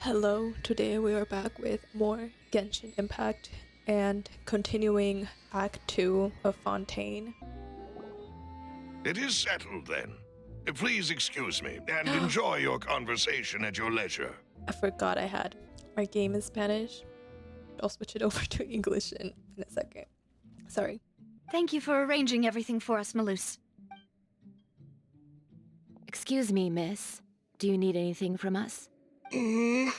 Hello, today we are back with more Genshin Impact and continuing Act 2 of Fontaine. It is settled then. Please excuse me and enjoy your conversation at your leisure. I forgot I had our game in Spanish. I'll switch it over to English in a second. Sorry. Thank you for arranging everything for us, Malus. Excuse me, miss. Do you need anything from us? Oh,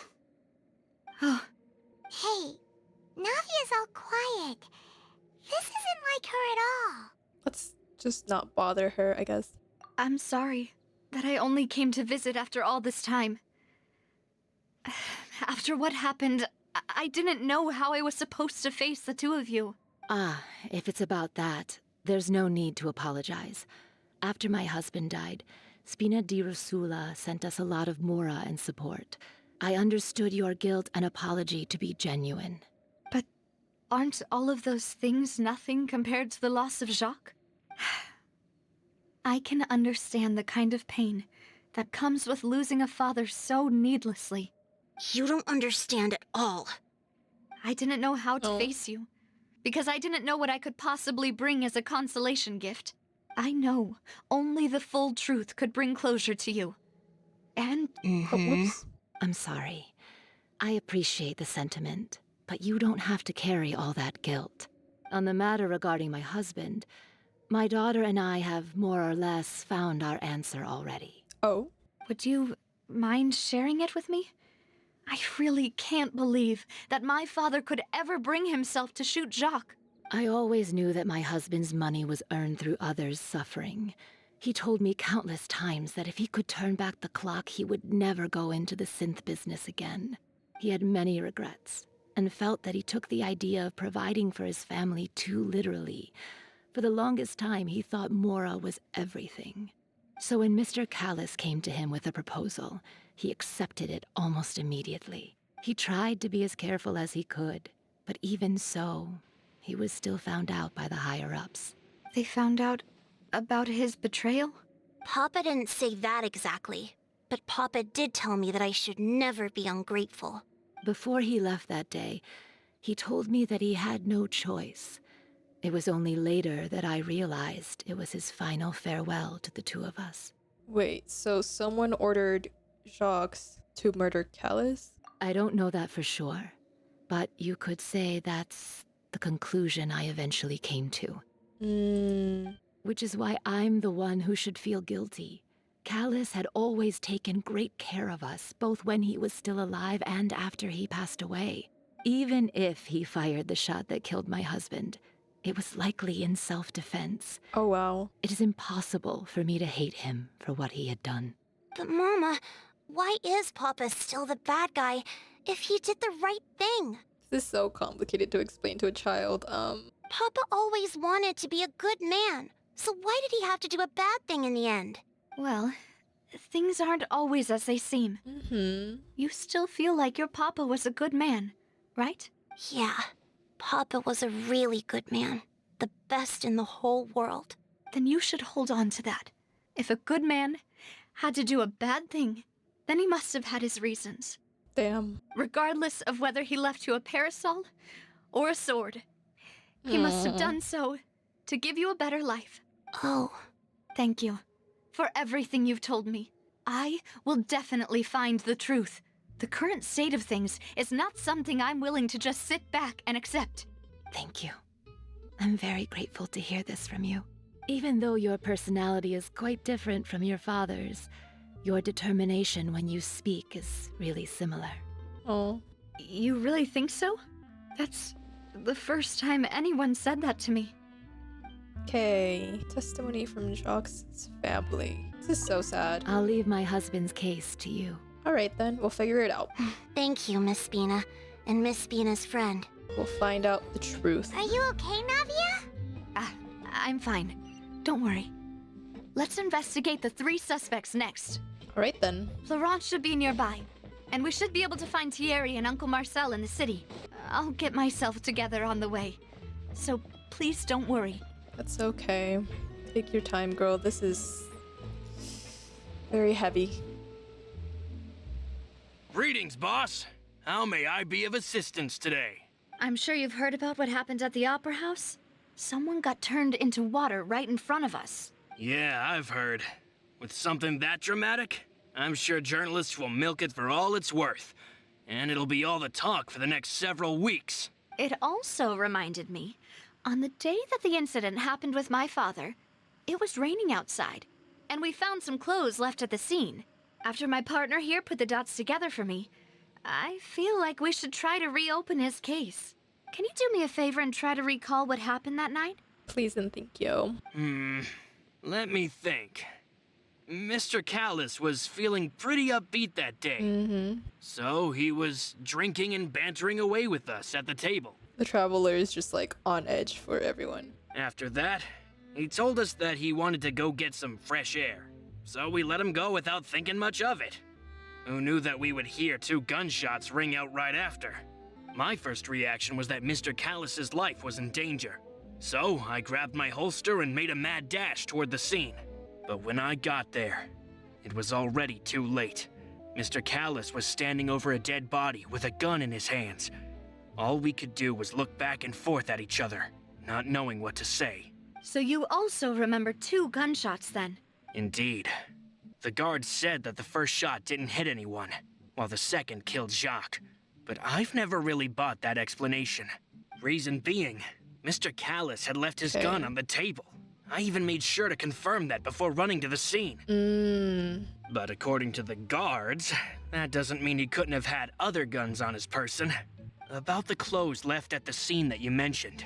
Hey, Navia's all quiet. This isn't like her at all. Let's just not bother her, I guess. I'm sorry that I only came to visit after all this time. After what happened, I didn't know how I was supposed to face the two of you. Ah, if it's about that, there's no need to apologize. After my husband died, Spina di Rosula sent us a lot of mora and support. I understood your guilt and apology to be genuine. But aren't all of those things nothing compared to the loss of Jacques? I can understand the kind of pain that comes with losing a father so needlessly. You don't understand at all. I didn't know how to Oh. face you, because I didn't know what I could possibly bring as a consolation gift. I know only the full truth could bring closure to you. And Oh, whoops. I'm sorry. I appreciate the sentiment, but you don't have to carry all that guilt. On the matter regarding my husband, my daughter and I have more or less found our answer already. Oh, would you mind sharing it with me? I really can't believe that my father could ever bring himself to shoot Jacques. I always knew that my husband's money was earned through others' suffering. He told me countless times that if he could turn back the clock, he would never go into the synth business again. He had many regrets, and felt that he took the idea of providing for his family too literally. For the longest time, he thought Mora was everything. So when Mr. Callis came to him with a proposal, he accepted it almost immediately. He tried to be as careful as he could, but even so, he was still found out by the higher-ups. They found out about his betrayal? Papa didn't say that exactly, but Papa did tell me that I should never be ungrateful. Before he left that day, he told me that he had no choice. It was only later that I realized it was his final farewell to the two of us. wait, so someone ordered Jacques to murder Callis? I don't know that for sure, but you could say that's the conclusion I eventually came to. Which is why I'm the one who should feel guilty. Callis had always taken great care of us, both when he was still alive and after he passed away. Even if he fired the shot that killed my husband, it was likely in self-defense. Oh, wow. It is impossible for me to hate him for what he had done. But Mama, why is Papa still the bad guy if he did the right thing? This is so complicated to explain to a child. Papa always wanted to be a good man, so why did he have to do a bad thing in the end? Well, things aren't always as they seem. You still feel like your papa was a good man, right? Yeah, Papa was a really good man. The best in the whole world. Then you should hold on to that. If a good man had to do a bad thing, then he must have had his reasons. Damn. Regardless of whether he left you a parasol or a sword. He must have done so to give you a better life. Oh, Thank you for everything you've told me. I will definitely find the truth. The current state of things is not something I'm willing to just sit back and accept. Thank you. I'm very grateful to hear this from you. Even though your personality is quite different from your father's, your determination when you speak is really similar. Oh. You really think so? That's the first time anyone said that to me. Okay. Testimony from Jacques' family. This is so sad. I'll leave my husband's case to you. Alright then, we'll figure it out. thank you, Miss Spina, and Miss Spina's friend. We'll find out the truth. Are you okay, Navia? I'm fine. Don't worry. Let's investigate the 3 suspects next. Alright then. Florence should be nearby, and we should be able to find Thierry and Uncle Marcel in the city. I'll get myself together on the way, so please don't worry. That's okay. Take your time, girl. This is very heavy. Greetings, boss. How may I be of assistance today? I'm sure you've heard about what happened at the Opera House. Someone got turned into water right in front of us. Yeah, I've heard. With something that dramatic, I'm sure journalists will milk it for all it's worth. And it'll be all the talk for the next several weeks. It also reminded me, on the day that the incident happened with my father, it was raining outside, and we found some clothes left at the scene. After my partner here put the dots together for me, I feel like we should try to reopen his case. Can you do me a favor and try to recall what happened that night? Please and thank you. Let me think. Mr. Callis was feeling pretty upbeat that day. So he was drinking and bantering away with us at the table. The traveler is just like on edge for everyone. After that, he told us that he wanted to go get some fresh air. So we let him go without thinking much of it. Who knew that we would hear 2 gunshots ring out right after? My first reaction was that Mr. Callis's life was in danger. So I grabbed my holster and made a mad dash toward the scene. But when I got there, it was already too late. Mr. Callis was standing over a dead body with a gun in his hands. All we could do was look back and forth at each other, not knowing what to say. So you also remember 2 gunshots then? Indeed. The guard said that the first shot didn't hit anyone, while the second killed Jacques. But I've never really bought that explanation. Reason being, Mr. Callis had left his gun on the table. I even made sure to confirm that before running to the scene. But according to the guards, that doesn't mean he couldn't have had other guns on his person. About the clothes left at the scene that you mentioned,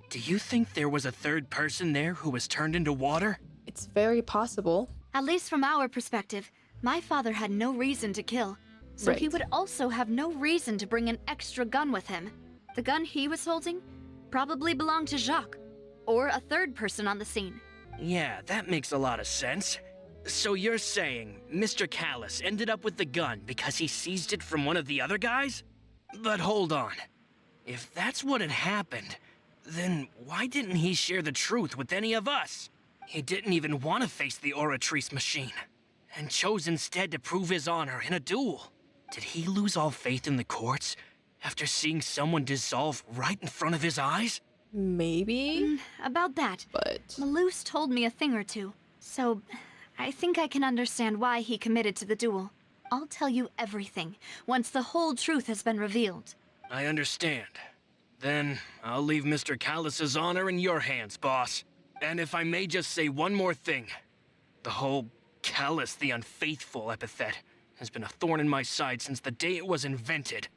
do you think there was a third person there who was turned into water? It's very possible. At least from our perspective, my father had no reason to kill. So he would also have no reason to bring an extra gun with him. The gun he was holding probably belonged to Jacques, or a third person on the scene. Yeah, that makes a lot of sense. So you're saying Mr. Callis ended up with the gun because he seized it from one of the other guys? But hold on. If that's what had happened, then why didn't he share the truth with any of us? He didn't even want to face the Oratrice machine, and chose instead to prove his honor in a duel. Did he lose all faith in the courts after seeing someone dissolve right in front of his eyes? Maybe. About that, But Malus told me a thing or two, so I think I can understand why he committed to the duel. I'll tell you everything once the whole truth has been revealed. I understand. Then I'll leave Mr. Callis's honor in your hands, boss. And if I may just say one more thing, the whole Callis the Unfaithful epithet has been a thorn in my side since the day it was invented.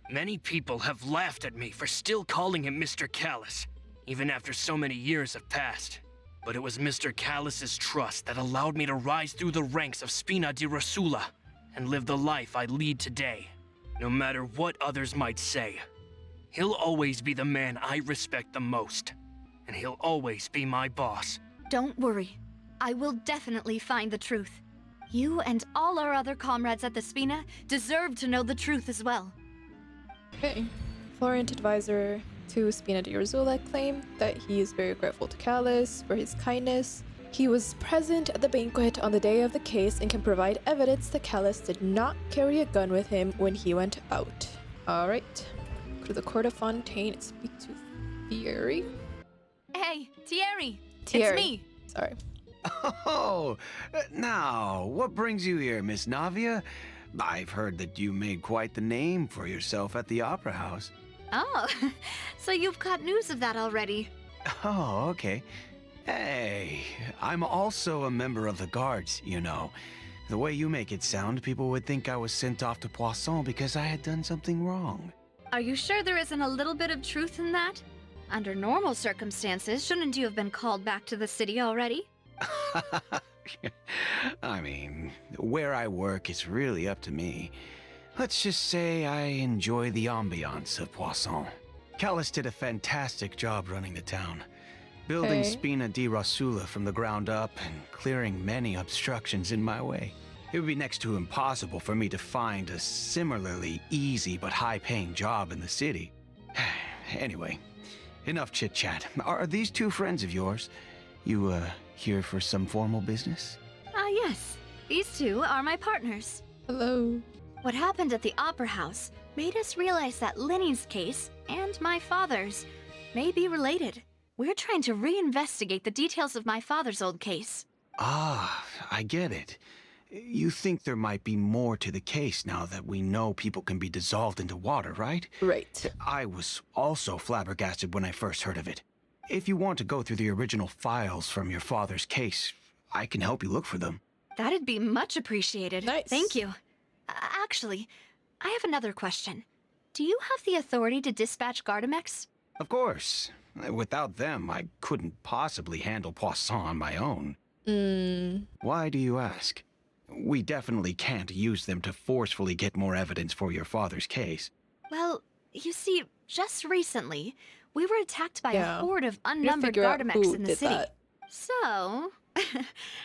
Many people have laughed at me for still calling him Mr. Callis, even after so many years have passed. But it was Mr. Callis's trust that allowed me to rise through the ranks of Spina di Rosula and live the life I lead today. No matter what others might say, he'll always be the man I respect the most, and he'll always be my boss. Don't worry. I will definitely find the truth. You and all our other comrades at the Spina deserve to know the truth as well. okay. Florent advisor to Spina di Rosula claimed that he is very grateful to Callis for his kindness. He was present at the banquet on the day of the case and can provide evidence that Callis did not carry a gun with him when he went out. Alright. Go to the court of Fontaine and speak to Thierry. Hey, Thierry! Thierry. It's me! Sorry. Oh, now, what brings you here, Miss Navia? I've heard that you made quite the name for yourself at the Opera House. Oh, so you've got news of that already. Oh, okay. Hey, I'm also a member of the guards, you know. The way you make it sound, people would think I was sent off to Poisson because I had done something wrong. Are you sure there isn't a little bit of truth in that? Under normal circumstances, shouldn't you have been called back to the city already? I mean, where I work is really up to me. Let's just say I enjoy the ambiance of Poisson. Callis did a fantastic job running the town, building Okay. Spina di Rosula from the ground up and clearing many obstructions in my way. It would be next to impossible for me to find a similarly easy but high-paying job in the city. Anyway, enough chit-chat. Are these 2 friends of yours? You, here for some formal business? Ah, yes. These 2 are my partners. Hello. What happened at the Opera House made us realize that Linny's case and my father's may be related. We're trying to reinvestigate the details of my father's old case. Ah, I get it. You think there might be more to the case now that we know people can be dissolved into water, right? Right. I was also flabbergasted when I first heard of it. If you want to go through the original files from your father's case, I can help you look for them. That'd be much appreciated. Nice. Thank you. Actually, I have another question. Do you have the authority to dispatch Gardamex? Of course. Without them, I couldn't possibly handle Poisson on my own. Why do you ask? We definitely can't use them to forcefully get more evidence for your father's case. Well, you see, just recently, we were attacked by Yeah. a horde of Gotta unnumbered figure out Gardamex who in the did city. that. So,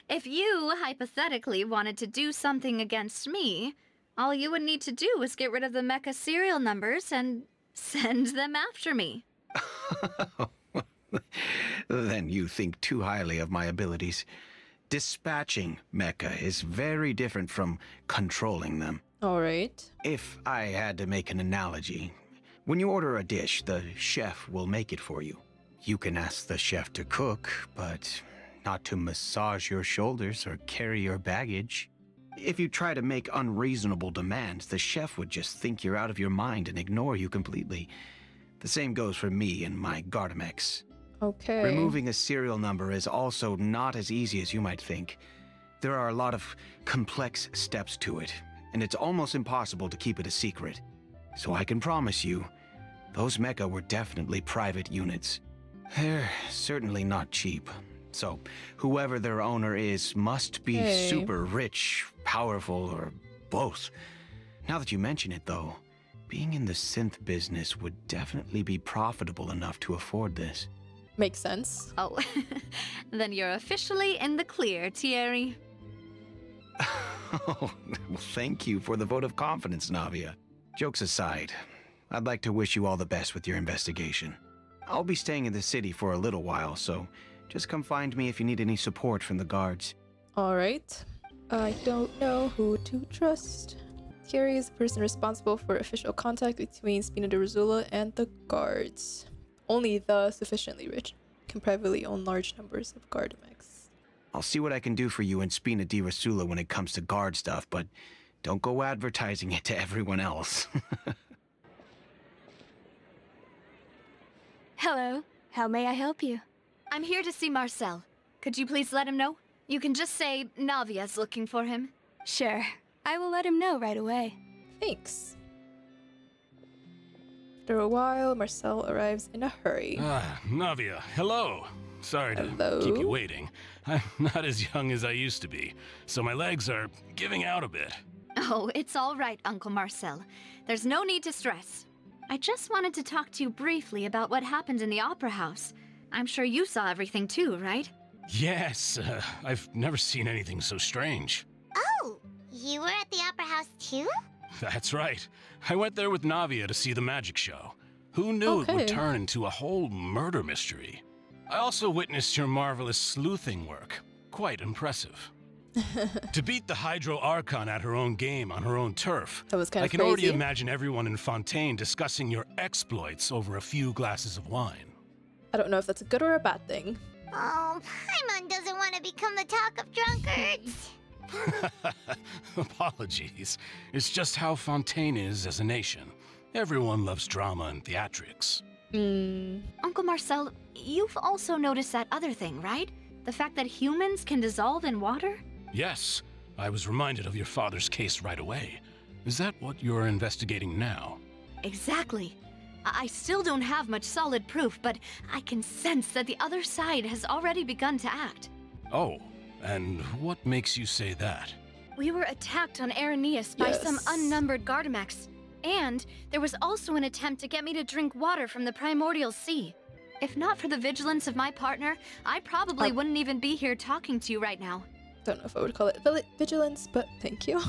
if you hypothetically wanted to do something against me, all you would need to do is get rid of the mecha serial numbers and send them after me. Then you think too highly of my abilities. Dispatching mecha is very different from controlling them. All right. If I had to make an analogy, when you order a dish, the chef will make it for you. You can ask the chef to cook, but not to massage your shoulders or carry your baggage. If you try to make unreasonable demands, the chef would just think you're out of your mind and ignore you completely. The same goes for me and my Gardamex. Okay. Removing a serial number is also not as easy as you might think. There are a lot of complex steps to it, and it's almost impossible to keep it a secret. So I can promise you, those mecha were definitely private units. They're certainly not cheap. So whoever their owner is must be Hey. super rich, powerful, or both. Now that you mention it, though, being in the synth business would definitely be profitable enough to afford this. Makes sense. Oh, then you're officially in the clear, Thierry. Oh, well, thank you for the vote of confidence, Navia. Jokes aside, I'd like to wish you all the best with your investigation. I'll be staying in the city for a little while, so just come find me if you need any support from the guards. All right. I don't know who to trust. Thierry is the person responsible for official contact between Spina de Rosula and the guards. Only the sufficiently rich can privately own large numbers of Gardamex. I'll see what I can do for you in Spina di Rosula when it comes to guard stuff, but don't go advertising it to everyone else. Hello. How may I help you? I'm here to see Marcel. Could you please let him know? You can just say Navia's looking for him. Sure. I will let him know right away. Thanks. After a while, Marcel arrives in a hurry. Navia, hello. Sorry to Hello? keep you waiting. I'm not as young as I used to be, so my legs are giving out a bit. Oh, it's all right, Uncle Marcel. There's no need to stress. I just wanted to talk to you briefly about what happened in the Opera House. I'm sure you saw everything too, right? Yes, I've never seen anything so strange. Oh, you were at the Opera House too? That's right. I went there with Navia to see the magic show. Who knew it would Okay. turn into a whole murder mystery? I also witnessed your marvelous sleuthing work. Quite impressive. To beat the Hydro Archon at her own game on her own turf, That was kind I of can crazy. already imagine everyone in Fontaine discussing your exploits over a few glasses of wine. I don't know if that's a good or a bad thing. Oh, Paimon doesn't want to become the talk of drunkards. Apologies. It's just how Fontaine is as a nation. Everyone loves drama and theatrics. Uncle Marcel, you've also noticed that other thing, right? The fact that humans can dissolve in water? Yes, I was reminded of your father's case right away. Is that what you're investigating now? Exactly. I still don't have much solid proof, but I can sense that the other side has already begun to act. Oh, and what makes you say that? We were attacked on Araneus by some Yes. unnumbered Gardamex. And there was also an attempt to get me to drink water from the primordial sea. If not for the vigilance of my partner, I probably wouldn't even be here talking to you right now. Don't know if I would call it vigilance, but thank you.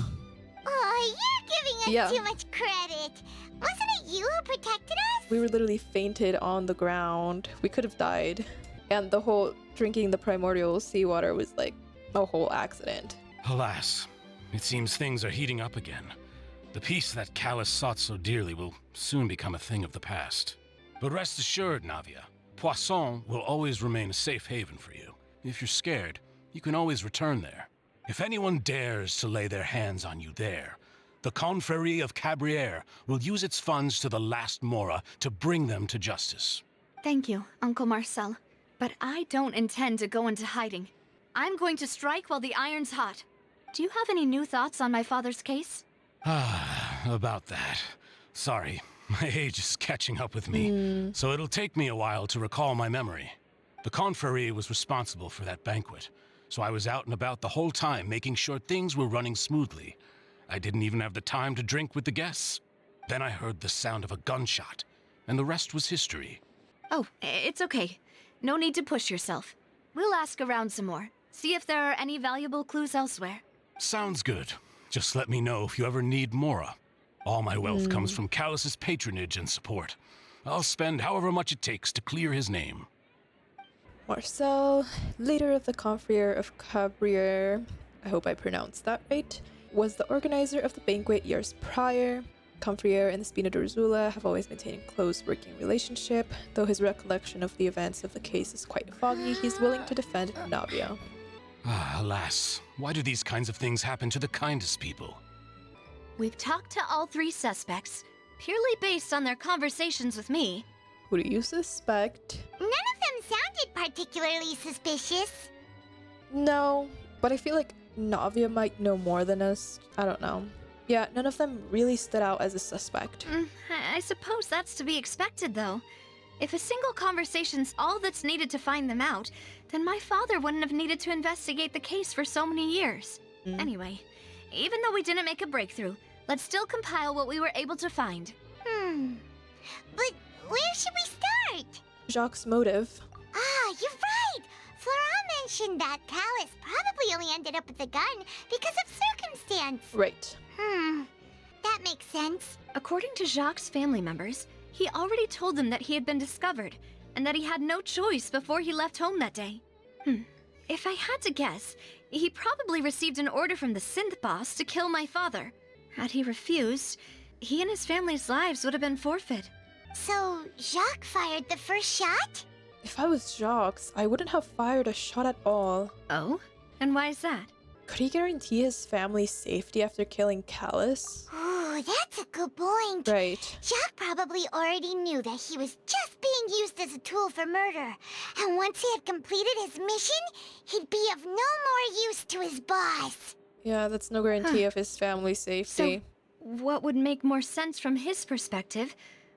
Oh, you're giving us Yeah. too much credit. Wasn't it you who protected us? We were literally fainted on the ground. We could have died. And the whole drinking the primordial seawater was like a whole accident. Alas, it seems things are heating up again. The peace that Callus sought so dearly will soon become a thing of the past. But rest assured, Navia, Poisson will always remain a safe haven for you. If you're scared, you can always return there. If anyone dares to lay their hands on you there, the Confrérie of Cabrières will use its funds to the last Mora to bring them to justice. Thank you, Uncle Marcel. But I don't intend to go into hiding. I'm going to strike while the iron's hot. Do you have any new thoughts on my father's case? About that. Sorry, my age is catching up with me, so it'll take me a while to recall my memory. The Confrérie was responsible for that banquet, so I was out and about the whole time making sure things were running smoothly. I didn't even have the time to drink with the guests. Then I heard the sound of a gunshot, and the rest was history. Oh, it's okay. No need to push yourself. We'll ask around some more. See if there are any valuable clues elsewhere. Sounds good. Just let me know if you ever need Mora. All my wealth comes from Callus's patronage and support. I'll spend however much it takes to clear his name. Marcel, leader of the Confrérie of Cabrières, I hope I pronounced that right, was the organizer of the banquet years prior. Confrérie and the Spina d'Ursula have always maintained a close working relationship. Though his recollection of the events of the case is quite foggy, he's willing to defend Navia. Alas, why do these kinds of things happen to the kindest people? We've talked to all three suspects, purely based on their conversations with me. Who do you suspect? None of them sounded particularly suspicious. No, but I feel like Navia might know more than us. I don't know. Yeah, none of them really stood out as a suspect. I suppose that's to be expected, though. If a single conversation's all that's needed to find them out, then my father wouldn't have needed to investigate the case for so many years. Anyway, even though we didn't make a breakthrough, let's still compile what we were able to find. But where should we start? Jacques' motive. You're right! Florent mentioned that Callus probably only ended up with the gun because of circumstance. Right. That makes sense. According to Jacques' family members, he already told them that he had been discovered, and that he had no choice before he left home that day. If I had to guess, he probably received an order from the synth boss to kill my father. Had he refused, he and his family's lives would have been forfeit. So, Jacques fired the first shot? If I was Jacques, I wouldn't have fired a shot at all. Oh? And why is that? Could he guarantee his family's safety after killing Callus? Ooh, that's a good point. Right. Jacques probably already knew that he was just being used as a tool for murder. And once he had completed his mission, he'd be of no more use to his boss. Yeah, that's no guarantee of his family's safety. So, what would make more sense from his perspective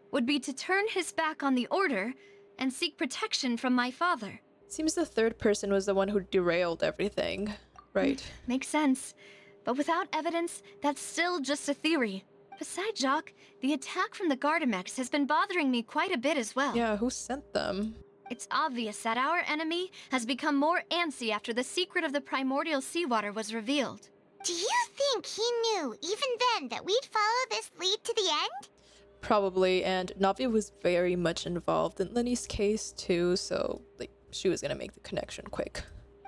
would be to turn his back on the order and seek protection from my father. Seems the third person was the one who derailed everything. Right. Makes sense. But without evidence, that's still just a theory. Besides Jacques, the attack from the Gardamex has been bothering me quite a bit as well. Yeah, who sent them? It's obvious that our enemy has become more antsy after the secret of the primordial seawater was revealed. Do you think he knew, even then, that we'd follow this lead to the end? Probably, and Navia was very much involved in Lenny's case too, so she was gonna make the connection quick.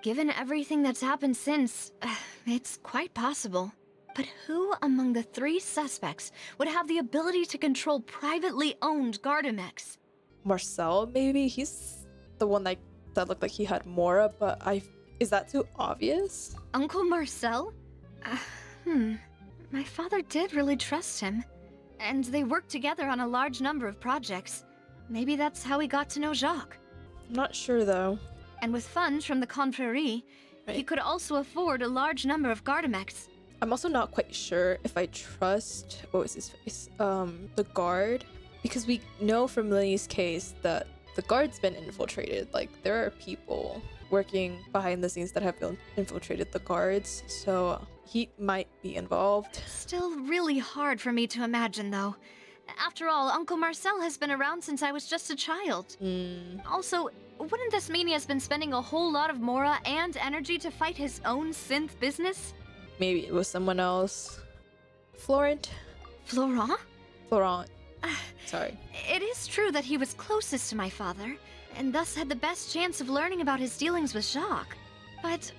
Given everything that's happened since, it's quite possible. But who among the three suspects would have the ability to control privately owned Gardamex? Marcel, maybe? He's the one that looked like he had Mora, but is that too obvious? Uncle Marcel? My father did really trust him. And they worked together on a large number of projects. Maybe that's how he got to know Jacques. I'm not sure though. And with funds from the Confrérie, he could also afford a large number of Gardamex. I'm also not quite sure if I trust, what was his face? The guard. Because we know from Lily's case that the guard's been infiltrated. Like, there are people working behind the scenes that have infiltrated the guards, so he might be involved. Still really hard for me to imagine, though. After all, Uncle Marcel has been around since I was just a child. Also, wouldn't this mean he has been spending a whole lot of Mora and energy to fight his own synth business? Maybe it was someone else. Florent? Florent? Florent. Sorry. It is true that he was closest to my father, and thus had the best chance of learning about his dealings with Jacques. But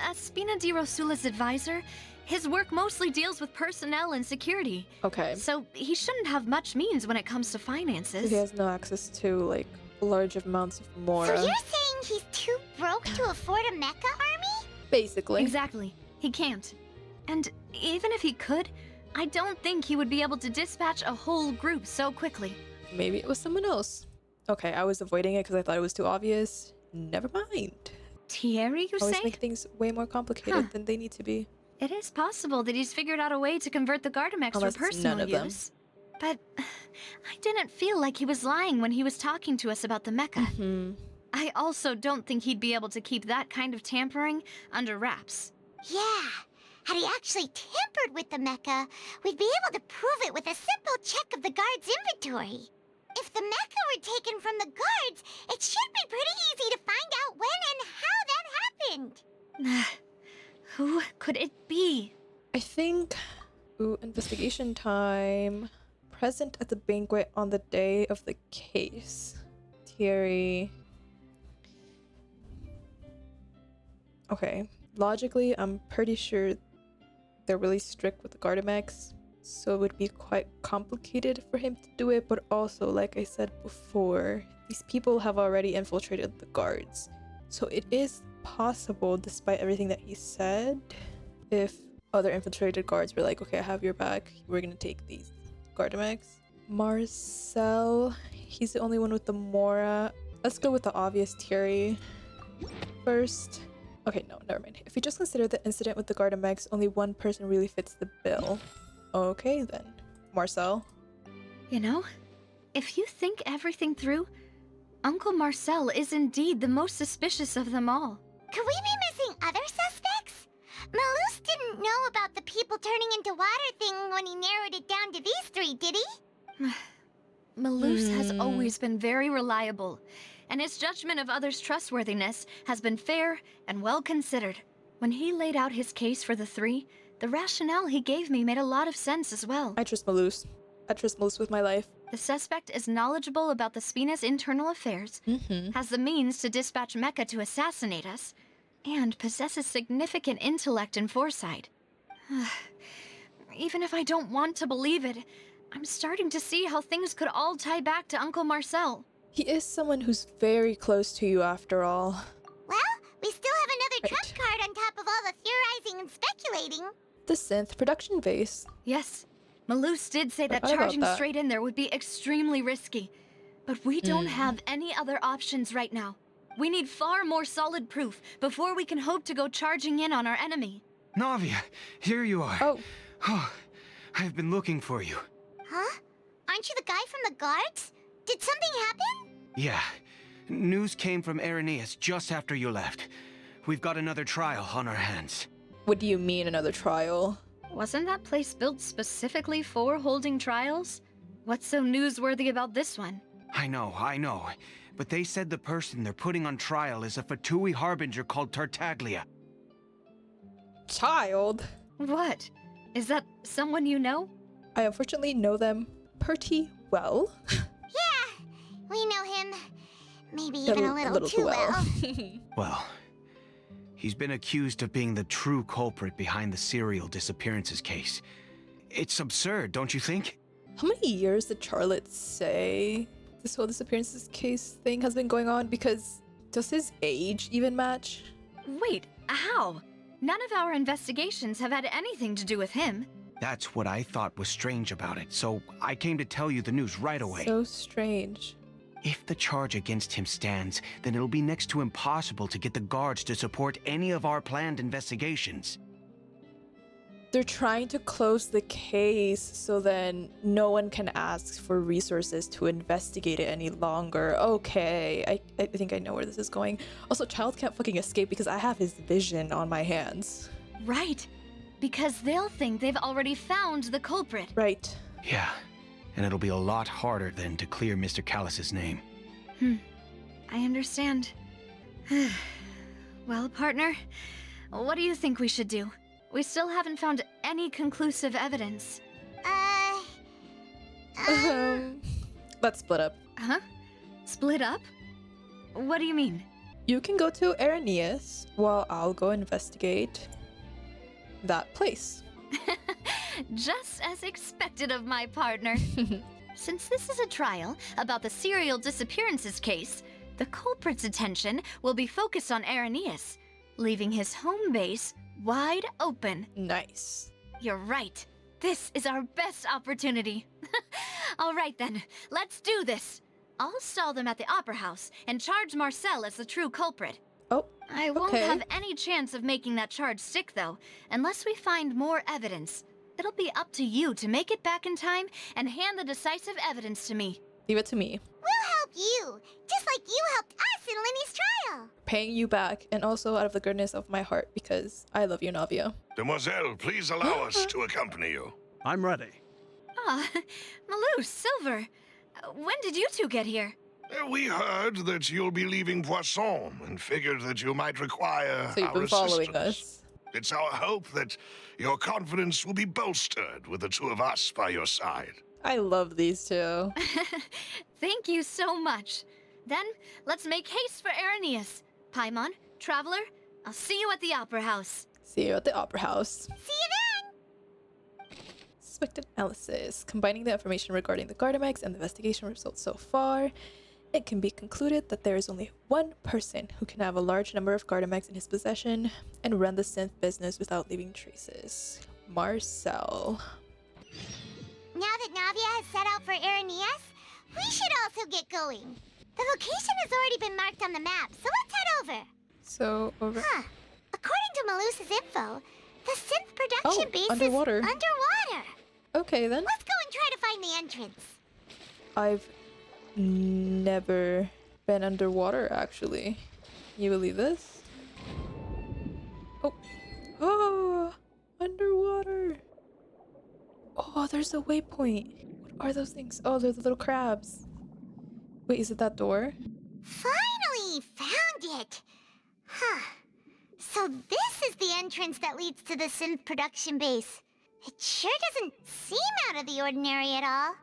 as Spina di Rosula's advisor, His work mostly deals with personnel and security. Okay. So he shouldn't have much means when it comes to So finances. he has no access to, like, large amounts of Mora. So you're saying he's too broke to afford a mecha army? Basically. Exactly. He can't. And even if he could, I don't think he would be able to dispatch a whole group so quickly. Maybe it was someone else. Okay, I was avoiding it because I thought it was too obvious. Never mind. Thierry, you Always say? make things way more complicated Huh. than they need to be. It is possible that he's figured out a way to convert the Gardamex Unless for it's personal none of them. use. But I didn't feel like he was lying when he was talking to us about the mecha. Hmm. I also don't think he'd be able to keep that kind of tampering under wraps. Yeah. Had he actually tampered with the mecha, we'd be able to prove it with a simple check of the guard's inventory. If the mecha were taken from the guards, it should be pretty easy to find out when and how that happened. Who could it be? I think. Ooh, investigation time. Present at the banquet on the day of the case. Thierry. Okay. Logically, I'm pretty sure they're really strict with the Gardamex, so it would be quite complicated for him to do it, but also, like I said before, these people have already infiltrated the guards. So it is possible, despite everything that he said, if other infiltrated guards were like, okay, I have your back, we're gonna take these Gardamex. Marcel, he's the only one with the Mora. Let's go with the obvious Thierry first. Okay, no, never mind. If we just consider the incident with the Gardamex, only one person really fits the bill. Okay, then. Marcel. You know, if you think everything through, Uncle Marcel is indeed the most suspicious of them all. Could we be missing other suspects? Malus didn't know about the people turning into water thing when he narrowed it down to these three, did he? Malus has always been very reliable, and his judgment of others' trustworthiness has been fair and well considered. When he laid out his case for the three, the rationale he gave me made a lot of sense as well. I trust Malus. I trust Malus with my life. The suspect is knowledgeable about the Spina's internal affairs, has the means to dispatch Mecha to assassinate us, and possesses significant intellect and foresight. Even if I don't want to believe it, I'm starting to see how things could all tie back to Uncle Marcel. He is someone who's very close to you after all. Well, we still have another Right. trump card on top of all the theorizing and speculating. The synth production base. Yes, Malus did say that Forgot about charging that. straight in there would be extremely risky. But we don't have any other options right now. We need far more solid proof before we can hope to go charging in on our enemy. Navia, here you are. Oh, Oh, I've been looking for you. Huh? Aren't you the guy from the guards? Did something happen? Yeah. News came from Irenaeus just after you left. We've got another trial on our hands. what do you mean another trial? Wasn't that place built specifically for holding trials? What's so newsworthy about this one? I know. But they said the person they're putting on trial is a Fatui harbinger called Tartaglia. Child? What? Is that someone you know? I unfortunately know them pretty well. Yeah, we know him. Maybe even a little too well. Well, he's been accused of being the true culprit behind the serial disappearances case. It's absurd, don't you think? How many years did Charlotte say this whole disappearances case thing has been going on? Because does his age even match? Wait, how? None of our investigations have had anything to do with him. That's what I thought was strange about it, so I came to tell you the news right away. So strange. If the charge against him stands, then it'll be next to impossible to get the guards to support any of our planned investigations. They're trying to close the case so then no one can ask for resources to investigate it any longer. Okay, I think I know where this is going. Also, Child can't fucking escape because I have his vision on my hands. Right. Because they'll think they've already found the culprit. Right. Yeah, and it'll be a lot harder then to clear Mr. Callus's name. I understand. Well, partner, what do you think we should do? We still haven't found any conclusive evidence. Let's split up. Huh? Split up? What do you mean? You can go to Irenaeus while I'll go investigate. that place. Just as expected of my partner. Since this is a trial about the serial disappearances case, the culprit's attention will be focused on Irenaeus, leaving his home base wide open. Nice. You're right. This is our best opportunity. All right then, let's do this. I'll stall them at the Opera House and charge Marcel as the true culprit. Oh, I won't okay. have any chance of making that charge stick, though, unless we find more evidence. It'll be up to you to make it back in time and hand the decisive evidence to me. Leave it to me. We'll help you, just like you helped us in Linny's trial. Paying you back, and also out of the goodness of my heart, because I love you, Navia. Demoiselle, please allow us to accompany you. I'm ready. Ah, Malou, Silver. When did you two get here? We heard that you'll be leaving Poisson and figured that you might require So you've our been following assistance. us. It's our hope that your confidence will be bolstered with the two of us by your side. I love these two. Thank you so much. Then, let's make haste for Irenaeus. Paimon, Traveler, I'll see you at the Opera House. See you at the Opera House. See you then! Suspected analysis. Combining the information regarding the Gardamex and the investigation results so far, it can be concluded that there is only one person who can have a large number of Gardamex in his possession and run the synth business without leaving traces. Marcel. Now that Navia has set out for Irenaeus, we should also get going. The location has already been marked on the map, so let's head over. So, over. Huh. According to Malusa's info, the synth production base underwater. is underwater. Okay, then. Let's go and try to find the entrance. I've never been underwater, actually. You believe this? Oh. Oh! Underwater! Oh, there's a waypoint. What are those things? Oh, they're the little crabs. Wait, is it that door? Finally found it. Huh. So this is the entrance that leads to the synth production base. It sure doesn't seem out of the ordinary at all.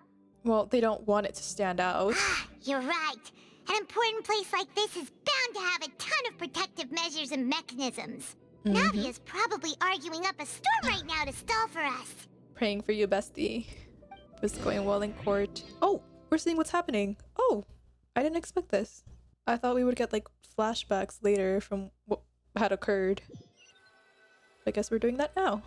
Well, they don't want it to stand out. You're right. An important place like this is bound to have a ton of protective measures and mechanisms. Navia's probably arguing up a storm right now to stall for us. Praying for you, bestie. It's going well in court. Oh, we're seeing what's happening. Oh, I didn't expect this. I thought we would get like flashbacks later from what had occurred. I guess we're doing that now.